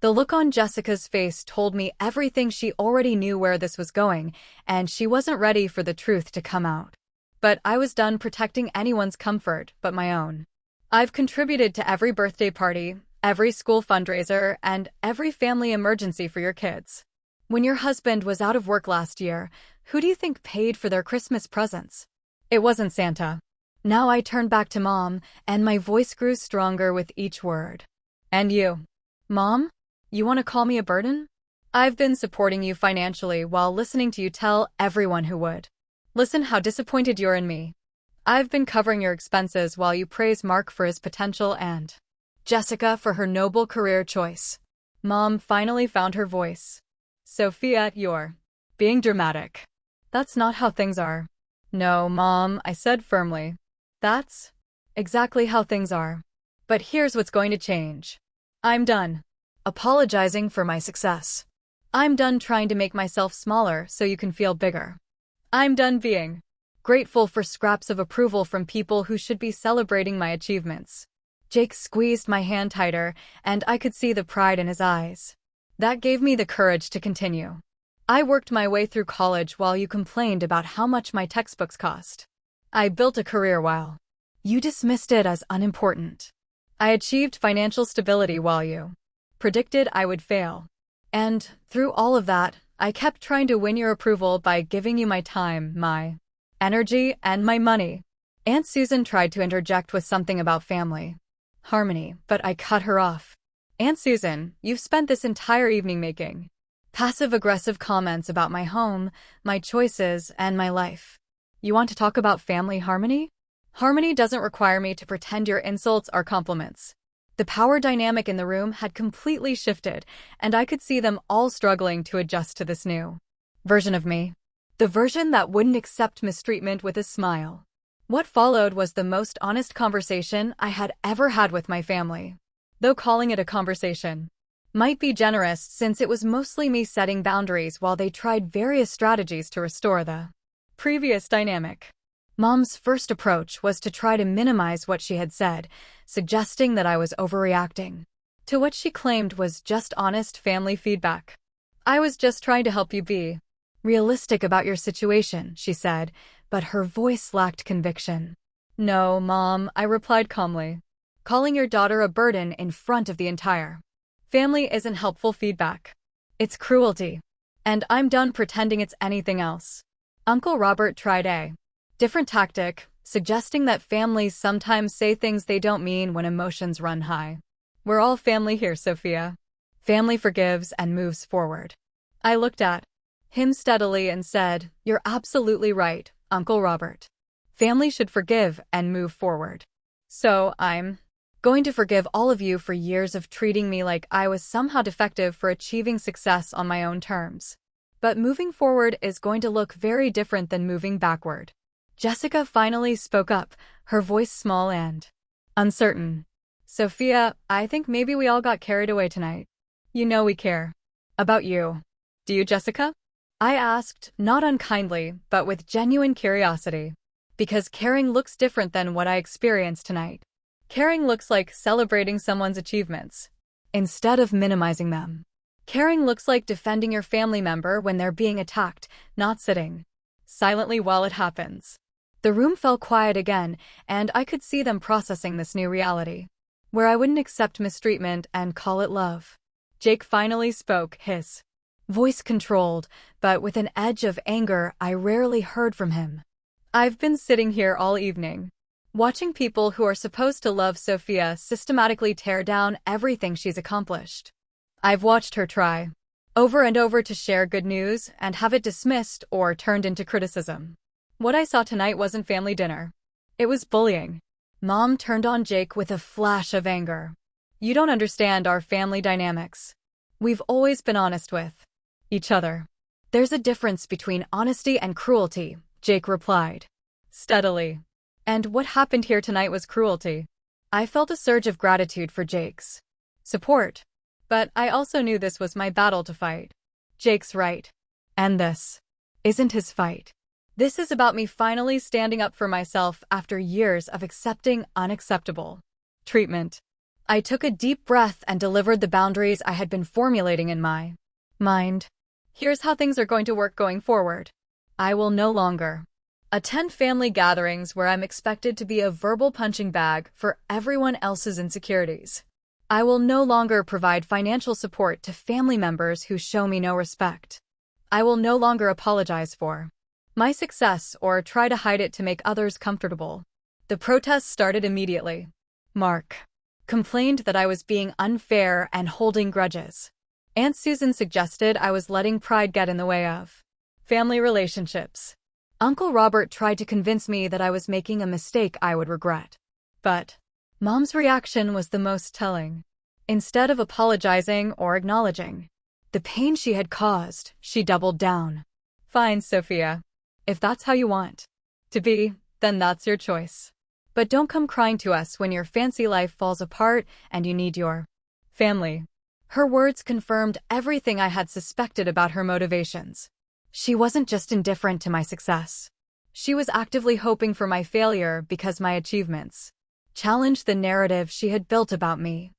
The look on Jessica's face told me everything she already knew where this was going, and she wasn't ready for the truth to come out. But I was done protecting anyone's comfort but my own. I've contributed to every birthday party, every school fundraiser, and every family emergency for your kids. When your husband was out of work last year, who do you think paid for their Christmas presents? It wasn't Santa. Now I turned back to Mom, and my voice grew stronger with each word. And you? Mom? You want to call me a burden? I've been supporting you financially while listening to you tell everyone who would. Listen how disappointed you're in me. I've been covering your expenses while you praise Mark for his potential and Jessica for her noble career choice. Mom finally found her voice. Sophia, you're being dramatic. That's not how things are. No, Mom, I said firmly. That's exactly how things are. But here's what's going to change. I'm done apologizing for my success. I'm done trying to make myself smaller so you can feel bigger. I'm done being grateful for scraps of approval from people who should be celebrating my achievements. Jake squeezed my hand tighter, and I could see the pride in his eyes. That gave me the courage to continue. I worked my way through college while you complained about how much my textbooks cost. I built a career while you dismissed it as unimportant. I achieved financial stability while you predicted I would fail. And through all of that, I kept trying to win your approval by giving you my time, my energy, and my money. Aunt Susan tried to interject with something about family harmony, but I cut her off. Aunt Susan, you've spent this entire evening making passive-aggressive comments about my home, my choices, and my life. You want to talk about family harmony? Harmony doesn't require me to pretend your insults are compliments. The power dynamic in the room had completely shifted, and I could see them all struggling to adjust to this new version of me. The version that wouldn't accept mistreatment with a smile. What followed was the most honest conversation I had ever had with my family. Though calling it a conversation might be generous since it was mostly me setting boundaries while they tried various strategies to restore the previous dynamic. Mom's first approach was to try to minimize what she had said, suggesting that I was overreacting to what she claimed was just honest family feedback. I was just trying to help you be realistic about your situation, she said, but her voice lacked conviction. No, Mom, I replied calmly. Calling your daughter a burden in front of the entire family isn't helpful feedback. It's cruelty. And I'm done pretending it's anything else. Uncle Robert tried a different tactic, suggesting that families sometimes say things they don't mean when emotions run high. We're all family here, Sophia. Family forgives and moves forward. I looked at him steadily and said, You're absolutely right, Uncle Robert. Family should forgive and move forward. So I'm going to forgive all of you for years of treating me like I was somehow defective for achieving success on my own terms. But moving forward is going to look very different than moving backward. Jessica finally spoke up, her voice small and uncertain. Sophia, I think maybe we all got carried away tonight. You know we care about you. Do you, Jessica? I asked, not unkindly, but with genuine curiosity. Because caring looks different than what I experienced tonight. Caring looks like celebrating someone's achievements instead of minimizing them. Caring looks like defending your family member when they're being attacked, not sitting silently while it happens. The room fell quiet again, and I could see them processing this new reality, where I wouldn't accept mistreatment and call it love. Jake finally spoke, his voice controlled, but with an edge of anger I rarely heard from him. I've been sitting here all evening, watching people who are supposed to love Sophia systematically tear down everything she's accomplished. I've watched her try over and over to share good news and have it dismissed or turned into criticism. What I saw tonight wasn't family dinner. It was bullying. Mom turned on Jake with a flash of anger. You don't understand our family dynamics. We've always been honest with each other. There's a difference between honesty and cruelty, Jake replied steadily. And what happened here tonight was cruelty. I felt a surge of gratitude for Jake's support. But I also knew this was my battle to fight. Jake's right. And this isn't his fight. This is about me finally standing up for myself after years of accepting unacceptable treatment. I took a deep breath and delivered the boundaries I had been formulating in my mind. Here's how things are going to work going forward. I will no longer attend family gatherings where I'm expected to be a verbal punching bag for everyone else's insecurities. I will no longer provide financial support to family members who show me no respect. I will no longer apologize for my success or try to hide it to make others comfortable. The protests started immediately. Mark complained that I was being unfair and holding grudges. Aunt Susan suggested I was letting pride get in the way of family relationships. Uncle Robert tried to convince me that I was making a mistake I would regret. But Mom's reaction was the most telling. Instead of apologizing or acknowledging the pain she had caused, she doubled down. Fine, Sophia. If that's how you want to be, then that's your choice. But don't come crying to us when your fancy life falls apart and you need your family. Her words confirmed everything I had suspected about her motivations. She wasn't just indifferent to my success. She was actively hoping for my failure because my achievements challenged the narrative she had built about me.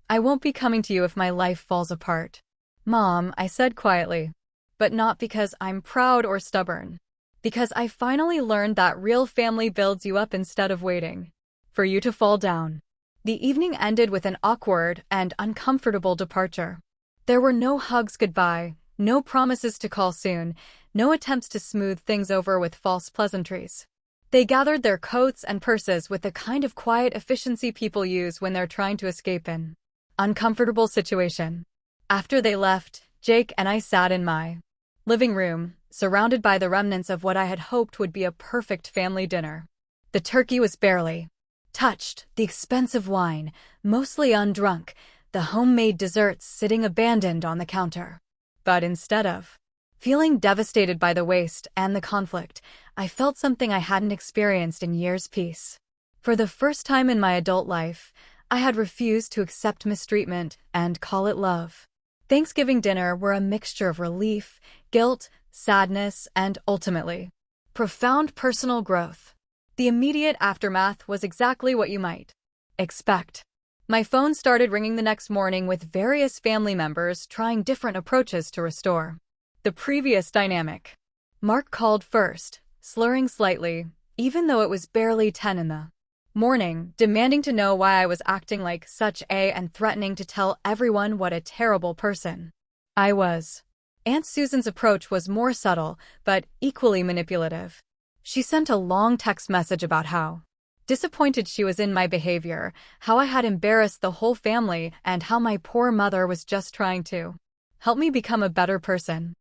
I won't be coming to you if my life falls apart, Mom, I said quietly. But not because I'm proud or stubborn. Because I finally learned that real family builds you up instead of waiting for you to fall down. The evening ended with an awkward and uncomfortable departure. There were no hugs goodbye, no promises to call soon, no attempts to smooth things over with false pleasantries. They gathered their coats and purses with the kind of quiet efficiency people use when they're trying to escape an uncomfortable situation. After they left, Jake and I sat in my living room, surrounded by the remnants of what I had hoped would be a perfect family dinner. The turkey was barely touched, the expensive wine, mostly undrunk, the homemade desserts sitting abandoned on the counter. But instead of feeling devastated by the waste and the conflict, I felt something I hadn't experienced in years: peace. For the first time in my adult life, I had refused to accept mistreatment and call it love. Thanksgiving dinner were a mixture of relief, guilt, sadness, and ultimately, profound personal growth. The immediate aftermath was exactly what you might expect. My phone started ringing the next morning with various family members trying different approaches to restore the previous dynamic. Mark called first, slurring slightly, even though it was barely 10 in the morning, demanding to know why I was acting like such and threatening to tell everyone what a terrible person I was. Aunt Susan's approach was more subtle, but equally manipulative. She sent a long text message about how disappointed she was in my behavior, how I had embarrassed the whole family, and how my poor mother was just trying to help me become a better person.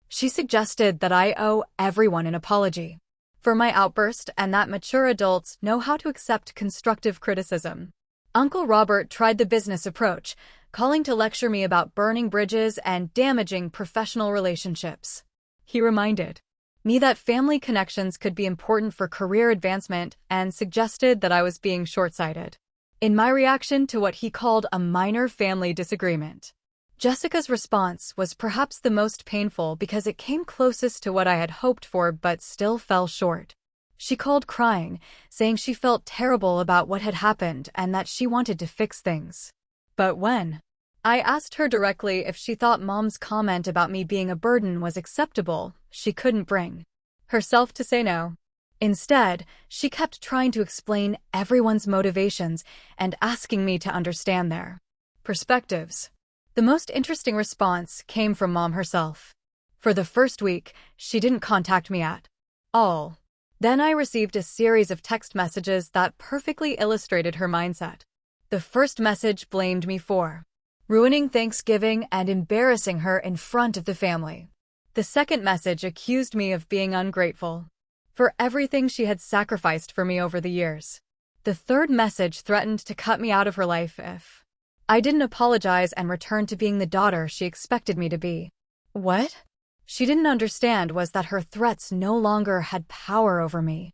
She suggested that I owe everyone an apology for my outburst and that mature adults know how to accept constructive criticism. Uncle Robert tried the business approach, calling to lecture me about burning bridges and damaging professional relationships. He reminded me that family connections could be important for career advancement and suggested that I was being short-sighted in my reaction to what he called a minor family disagreement. Jessica's response was perhaps the most painful because it came closest to what I had hoped for but still fell short. She called crying, saying she felt terrible about what had happened and that she wanted to fix things. But when I asked her directly if she thought Mom's comment about me being a burden was acceptable, she couldn't bring herself to say no. Instead, she kept trying to explain everyone's motivations and asking me to understand their perspectives. The most interesting response came from Mom herself. For the first week, she didn't contact me at all. Then I received a series of text messages that perfectly illustrated her mindset. The first message blamed me for ruining Thanksgiving and embarrassing her in front of the family. The second message accused me of being ungrateful for everything she had sacrificed for me over the years. The third message threatened to cut me out of her life if I didn't apologize and return to being the daughter she expected me to be. What she didn't understand was that her threats no longer had power over me.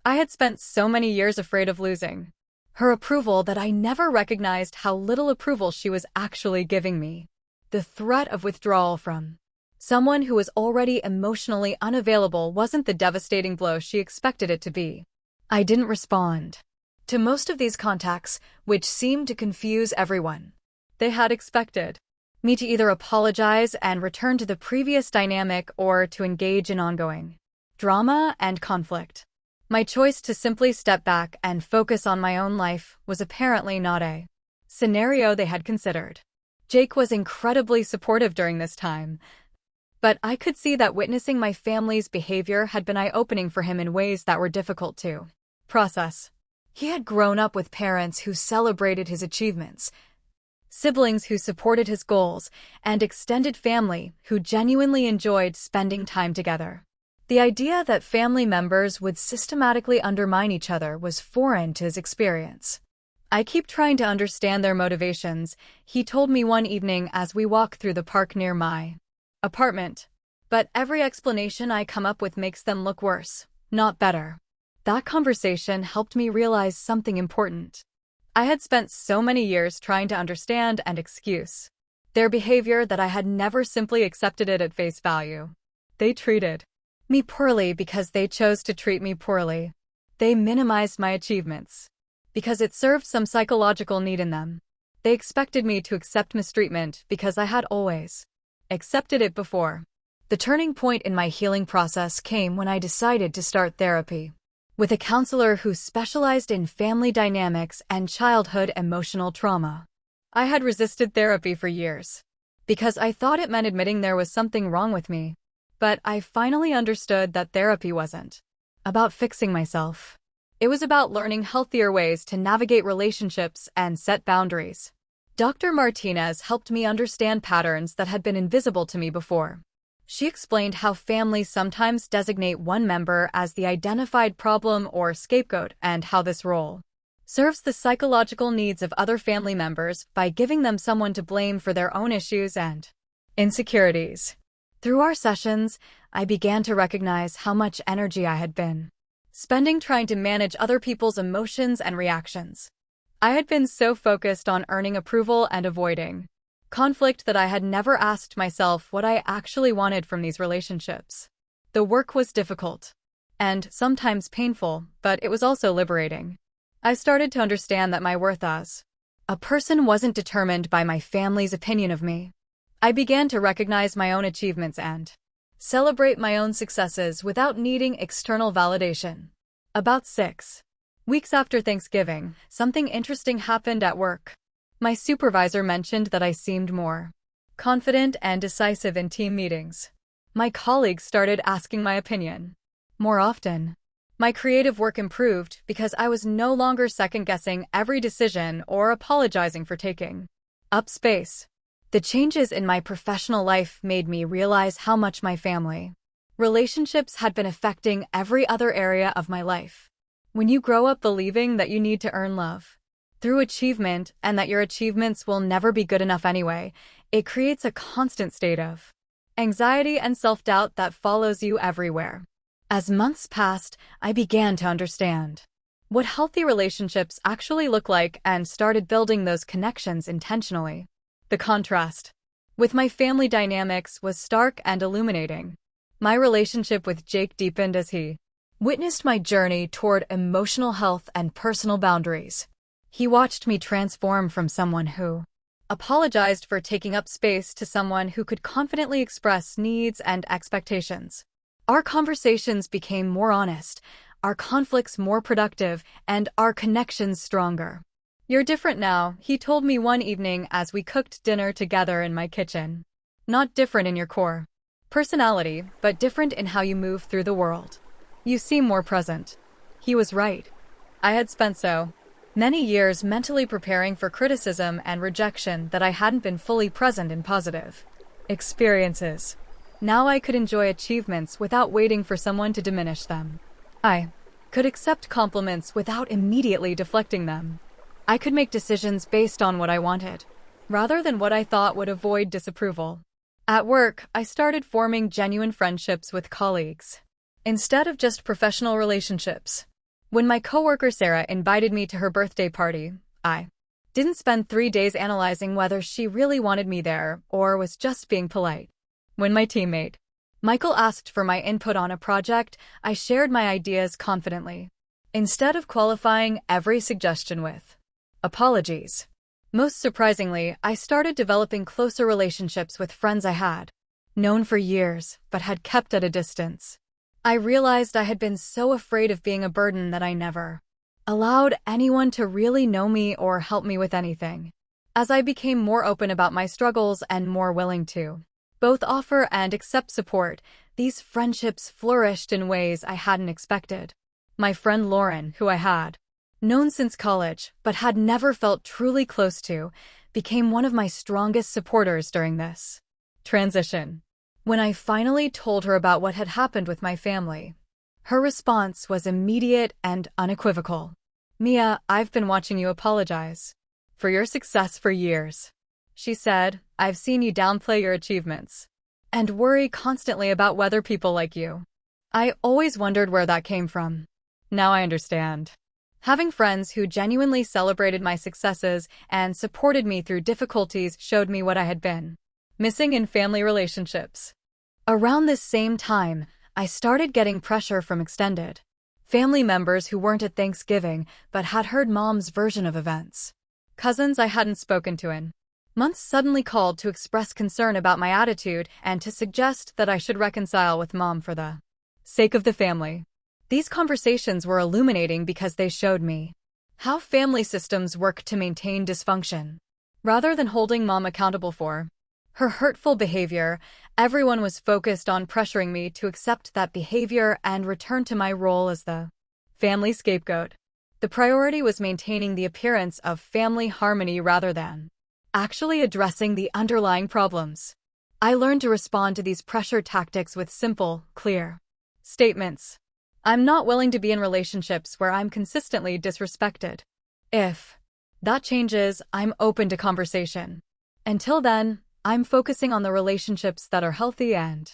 I had spent so many years afraid of losing her approval that I never recognized how little approval she was actually giving me. The threat of withdrawal from someone who was already emotionally unavailable wasn't the devastating blow she expected it to be. I didn't respond. to most of these contacts, which seemed to confuse everyone. They had expected me to either apologize and return to the previous dynamic or to engage in ongoing drama and conflict. My choice to simply step back and focus on my own life was apparently not a scenario they had considered. Jake was incredibly supportive during this time, but I could see that witnessing my family's behavior had been eye-opening for him in ways that were difficult to process. He had grown up with parents who celebrated his achievements, siblings who supported his goals, and extended family who genuinely enjoyed spending time together. The idea that family members would systematically undermine each other was foreign to his experience. "I keep trying to understand their motivations," he told me one evening as we walked through the park near my apartment. "But every explanation I come up with makes them look worse, not better." That conversation helped me realize something important. I had spent so many years trying to understand and excuse their behavior that I had never simply accepted it at face value. They treated me poorly because they chose to treat me poorly. They minimized my achievements because it served some psychological need in them. They expected me to accept mistreatment because I had always accepted it before. The turning point in my healing process came when I decided to start therapy with a counselor who specialized in family dynamics and childhood emotional trauma. I had resisted therapy for years because I thought it meant admitting there was something wrong with me. But I finally understood that therapy wasn't about fixing myself. It was about learning healthier ways to navigate relationships and set boundaries. Dr. Martinez helped me understand patterns that had been invisible to me before. She explained how families sometimes designate one member as the identified problem or scapegoat and how this role serves the psychological needs of other family members by giving them someone to blame for their own issues and insecurities. Through our sessions, I began to recognize how much energy I had been spending trying to manage other people's emotions and reactions. I had been so focused on earning approval and avoiding conflict that I had never asked myself what I actually wanted from these relationships. The work was difficult and sometimes painful, but it was also liberating. I started to understand that my worth as a person wasn't determined by my family's opinion of me. I began to recognize my own achievements and celebrate my own successes without needing external validation. About 6 weeks after Thanksgiving, something interesting happened at work. My supervisor mentioned that I seemed more confident and decisive in team meetings. My colleagues started asking my opinion more often. My creative work improved because I was no longer second-guessing every decision or apologizing for taking up space. The changes in my professional life made me realize how much my family relationships had been affecting every other area of my life. When you grow up believing that you need to earn love through achievement and that your achievements will never be good enough anyway, it creates a constant state of anxiety and self-doubt that follows you everywhere. As months passed, I began to understand what healthy relationships actually look like and started building those connections intentionally. The contrast with my family dynamics was stark and illuminating. My relationship with Jake deepened as he witnessed my journey toward emotional health and personal boundaries. He watched me transform from someone who apologized for taking up space to someone who could confidently express needs and expectations. Our conversations became more honest, our conflicts more productive, and our connections stronger. "You're different now," he told me one evening as we cooked dinner together in my kitchen. "Not different in your core personality, but different in how you move through the world. You seem more present." He was right. I had spent so many years mentally preparing for criticism and rejection that I hadn't been fully present in positive experiences. Now I could enjoy achievements without waiting for someone to diminish them. I could accept compliments without immediately deflecting them. I could make decisions based on what I wanted, rather than what I thought would avoid disapproval. At work, I started forming genuine friendships with colleagues, instead of just professional relationships. When my coworker Sarah invited me to her birthday party, I didn't spend 3 days analyzing whether she really wanted me there or was just being polite. When my teammate Michael asked for my input on a project, I shared my ideas confidently. instead of qualifying every suggestion with apologies. Most surprisingly, I started developing closer relationships with friends I had known for years, but had kept at a distance. I realized I had been so afraid of being a burden that I never allowed anyone to really know me or help me with anything. As I became more open about my struggles and more willing to both offer and accept support, these friendships flourished in ways I hadn't expected. My friend Lauren, who I had known since college but had never felt truly close to, became one of my strongest supporters during this transition. When I finally told her about what had happened with my family, her response was immediate and unequivocal. "Mia, I've been watching you apologize for your success for years," she said. "I've seen you downplay your achievements and worry constantly about whether people like you. I always wondered where that came from. Now I understand." Having friends who genuinely celebrated my successes and supported me through difficulties showed me what I had been missing in family relationships. Around this same time, I started getting pressure from extended family members who weren't at Thanksgiving but had heard Mom's version of events. Cousins I hadn't spoken to in months suddenly called to express concern about my attitude and to suggest that I should reconcile with Mom for the sake of the family. These conversations were illuminating because they showed me how family systems work to maintain dysfunction. Rather than holding Mom accountable for her hurtful behavior, everyone was focused on pressuring me to accept that behavior and return to my role as the family scapegoat. The priority was maintaining the appearance of family harmony rather than actually addressing the underlying problems. I learned to respond to these pressure tactics with simple, clear statements. I'm not willing to be in relationships where I'm consistently disrespected. If that changes, I'm open to conversation. Until then, I'm focusing on the relationships that are healthy and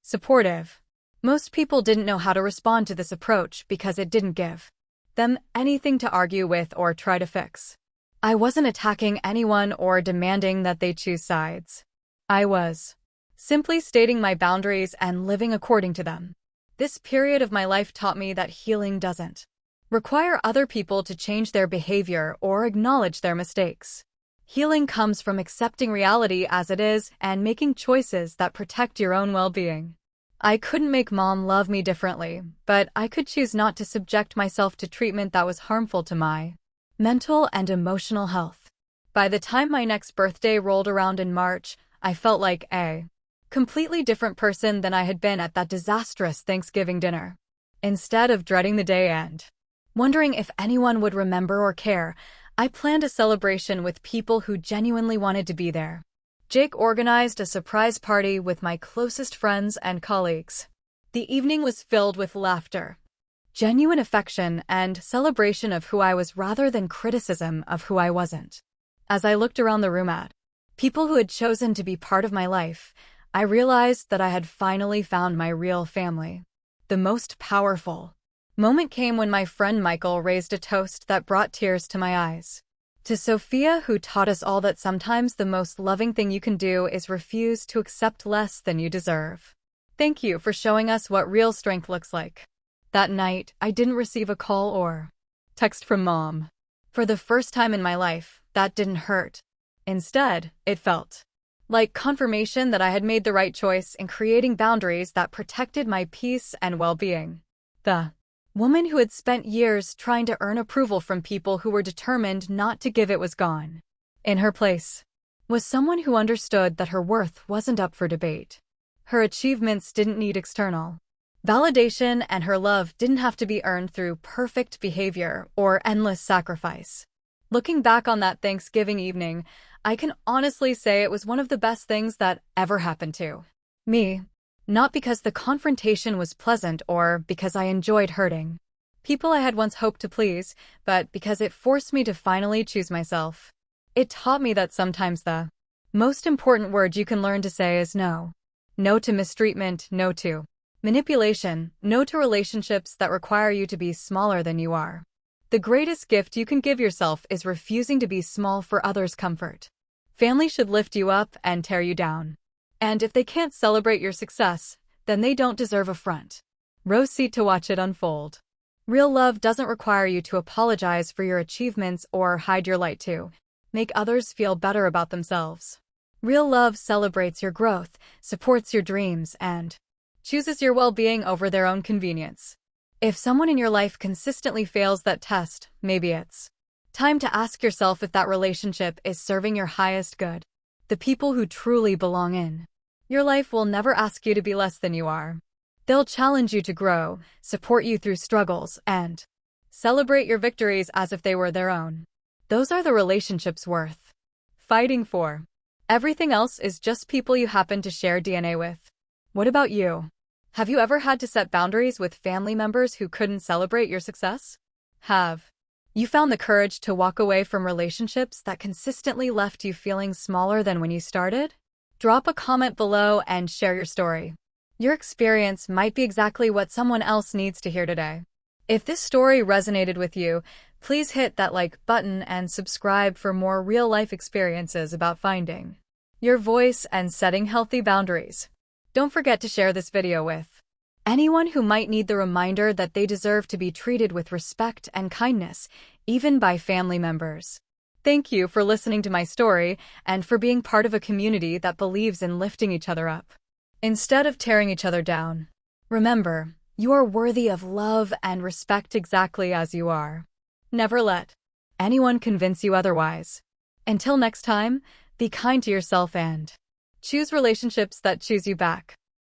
supportive. Most people didn't know how to respond to this approach because it didn't give them anything to argue with or try to fix. I wasn't attacking anyone or demanding that they choose sides. I was simply stating my boundaries and living according to them. This period of my life taught me that healing doesn't require other people to change their behavior or acknowledge their mistakes. Healing comes from accepting reality as it is and making choices that protect your own well-being. I couldn't make Mom love me differently, but I could choose not to subject myself to treatment that was harmful to my mental and emotional health. By the time my next birthday rolled around in March, I felt like a completely different person than I had been at that disastrous Thanksgiving dinner. Instead of dreading the day and wondering if anyone would remember or care, I planned a celebration with people who genuinely wanted to be there. Jake organized a surprise party with my closest friends and colleagues. The evening was filled with laughter, genuine affection, and celebration of who I was rather than criticism of who I wasn't. As I looked around the room at people who had chosen to be part of my life, I realized that I had finally found my real family. The most powerful moment came when my friend Michael raised a toast that brought tears to my eyes. To Sophia, who taught us all that sometimes the most loving thing you can do is refuse to accept less than you deserve. Thank you for showing us what real strength looks like. That night, I didn't receive a call or text from Mom. For the first time in my life, that didn't hurt. Instead, it felt like confirmation that I had made the right choice in creating boundaries that protected my peace and well-being. The woman who had spent years trying to earn approval from people who were determined not to give it was gone. In her place was someone who understood that her worth wasn't up for debate. Her achievements didn't need external validation, and her love didn't have to be earned through perfect behavior or endless sacrifice. Looking back on that Thanksgiving evening, I can honestly say it was one of the best things that ever happened to me. Not because the confrontation was pleasant or because I enjoyed hurting people I had once hoped to please, but because it forced me to finally choose myself. It taught me that sometimes the most important word you can learn to say is no. No to mistreatment, no to manipulation, no to relationships that require you to be smaller than you are. The greatest gift you can give yourself is refusing to be small for others' comfort. Family should lift you up and tear you down. And if they can't celebrate your success, then they don't deserve a front row seat to watch it unfold. Real love doesn't require you to apologize for your achievements or hide your light to make others feel better about themselves. Real love celebrates your growth, supports your dreams, and chooses your well-being over their own convenience. If someone in your life consistently fails that test, maybe it's time to ask yourself if that relationship is serving your highest good. The people who truly belong in your life will never ask you to be less than you are. They'll challenge you to grow, support you through struggles, and celebrate your victories as if they were their own. Those are the relationships worth fighting for. Everything else is just people you happen to share DNA with. What about you? Have you ever had to set boundaries with family members who couldn't celebrate your success? Have you found the courage to walk away from relationships that consistently left you feeling smaller than when you started? Drop a comment below and share your story. Your experience might be exactly what someone else needs to hear today. If this story resonated with you, please hit that like button and subscribe for more real-life experiences about finding your voice and setting healthy boundaries. Don't forget to share this video with anyone who might need the reminder that they deserve to be treated with respect and kindness, even by family members. Thank you for listening to my story and for being part of a community that believes in lifting each other up instead of tearing each other down. Remember, you are worthy of love and respect exactly as you are. Never let anyone convince you otherwise. Until next time, be kind to yourself and choose relationships that choose you back.